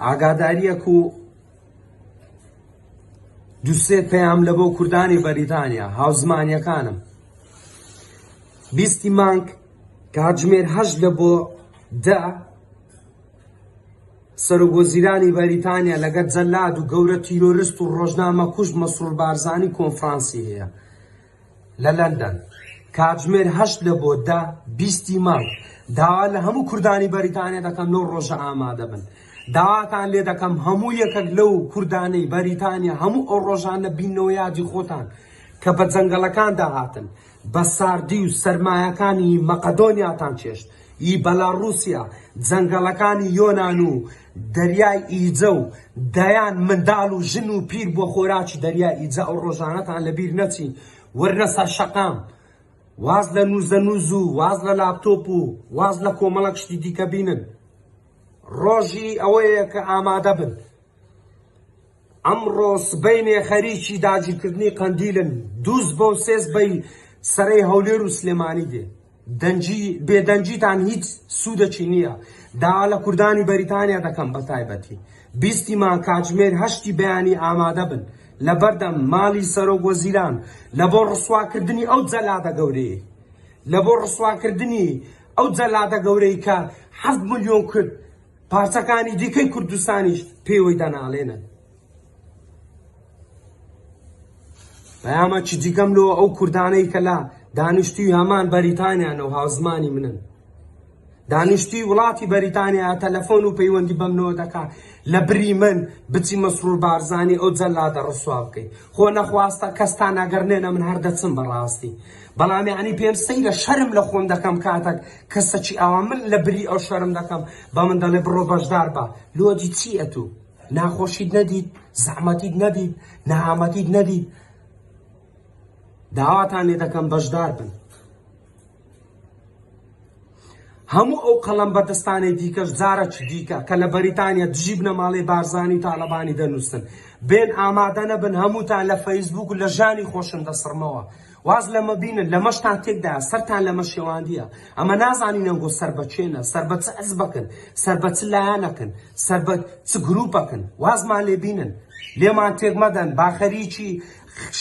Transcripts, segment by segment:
ئاگاداریەک و دووسێ پەیام لە بۆ کوردانی بەریتانیا هاوزمانیەکانم. 20 مانگ کاتژمێر 8 لە بۆ 10 سەرۆکوەزیرانی بەریتانیا لەگەڵ جەلاد و گەورە تیرۆریست و ڕۆژنامە کوژ مەسرور بارزانی کۆنفرانسی هەیە لە لەندەن. کاتژمێر 8 لە بۆ 10 20 مانگ داوا لە هەموو کوردانی بەریتانیا دەکەم لەو ڕۆژە ئامادە بن. داواتان لێ دەکەم هەموو یەکێک لەو کوردانەی بەریتانیا هەموو ئەو ڕۆژانە بینەوە یادی خۆتان کە بە جەنگەڵەکاندا هاتن، بە ساردی و سەرمایەکانی مەقەدۆنیاتان چێشت، بەلاڕووسیا، جەنگەڵەکانی یۆنان و دەریای ئیجە و دەیان منداڵ و ژن و پیر بۆ خۆراکی دەریای ئیجە. ئەو ڕۆژانەتان لەبیر نەچین، وەرنە سەر شەقام، واز لە نووزەنووز و واز لە لاپتۆپ و واز لە کۆمەڵک شتی دیکە بینن. ڕۆژی ئەوەیە کە ئامادە بن. ئەمڕۆ سبەینێ خەریکی داگیرکردنی قەندیلن، دووز بۆ سێز بەی سەرەی هەولێر و سلێمانی دێ. بێدەنجیتان هیچ سوودەکی نییە. داوا لە کوردانی بەریتانیا دەکەم بە تایبەتی 20 مانگ کاتژمێر 8 بەیانی ئامادە بن لە بەردەم ماڵی سەرۆکوەزیران لە بۆ ڕسواکردنی ئەو جەلادە گەورەیە، لە بۆ ڕسواکردنی ئەو جەلادە گەورەی کە 7 ملیۆن کورد پارچەکانی دیکەی کوردستانیش پێوەی دەناڵێنن. بەیامەکی دیکەم لۆ ئەو کوردانەی کە لە دانیشتوی هەمان بەریتانیان و هاوزمانی منن. دانیشتوی وڵاتی بەریتانیا تەلەفۆن و پەیوەندی بەمنەوە دەکات لە بری من بچی مەسرور بارزانی ئەو جەلادە ڕسوا بکەیت. خۆ نەخواستە کەستان ئەگەرنێنە من هەر دەچم بەڕاستی. بەڵام یعنی پێم سەیرە شەرم لە خۆم دەکەم کاتێک کەسەکی ئاوا من لە بری ئەو شەرم دەکەم بە من دەڵێ بڕۆ بەشدار بە. لۆجی چییە تو؟ ناخۆشیت نەدیت، زەحمەتیت نەدیت، نەهامەتیت نەدیت. داواتان لێ دەکەم بەشدار بن. هەموو ئەو قەڵەم بەدەستانی دیکەش جارەکی دیکە کە لە بەریتانیا دژی بنە ماڵی بارزانی تاالبانی دەنووسن، بێن ئامادە نەبن هەمووتان لە فەیسبوک و لە ژانی خۆشن دەسڕمەوە. واز لەمە بینن لە مەشتان تێکدا سەرتان لەمە شێواندیە. ئەمە نازانینەنگۆ سەر بەچێنە، سەر بە چ ئەزبەکن، سەر بە چ لایەنەکن، سەر بە چ گروپەکن. وازمان لێ بینن، لێمان تێک مەدەن، باخەریکی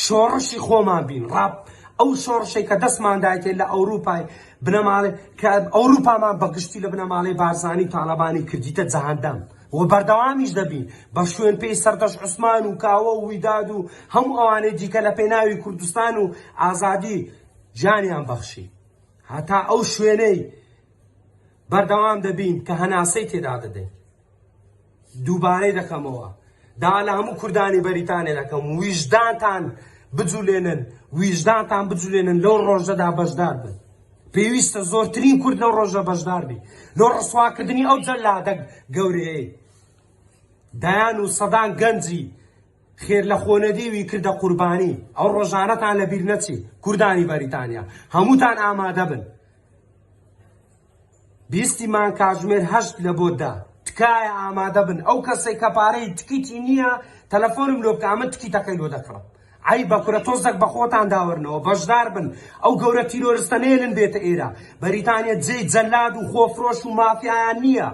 شۆڕشی خۆمان بین. ڕاب ئەو شۆڕشەی کە دەستماندایتێ لە ئەوروپای بنەماڵێ کە ئەوروپامان بەگشتی لە بنەماڵەی بارزانی تاالبانی کردیتە جەهەندەم و بەردەوامیش دەبین بە شوێن پێی سەردەش عوسمان و کاوە و ویداد و هەموو ئەوانەی دیکە لە پێناوی کوردستان و ئازادی جانیان بەخشی. هەتا ئەو شوێنەی بەردەوام دەبین کە هەناسەی تێدا دەدەین. دووبارەی دەکەمەوە، دا لە هەموو کوردانی بەریتانیا دەکەم، ویژدانتان بجوولێنن، ویژدانتان بجوولێنن لەو ڕۆژەدا بەشدار بن. پێویستە زۆرترین کورد لەو ڕۆژە بەشدار بی لۆ ڕسواکردنی ئەو جەلادە گەورەیەی. دایان و سەدان گەنجی خێر لە خۆنەدیوی کردە قوربانی. ئەو ڕۆژانەتان لەبیر نەچی کوردانی بەریتانیا، هەمووتان ئامادە بن. 20 مانگ کاتژمێر 8 لە بۆ 10 تکایە ئامادە بن. ئەو کەسێک کە پارەی تکیتی نییە تەلەفۆنم لۆ بکە، ئەمە تکیتەکەی لۆ دەکڕم. ئای بەکورە تۆزێک بە خۆتان داوەرنەوە، بەشدار بن. ئەو گەورە تیرۆریستە نێنن بێتە ئێرە. بەریتانیا جێی جەلاد و خۆفرۆش و مافیایان نییە.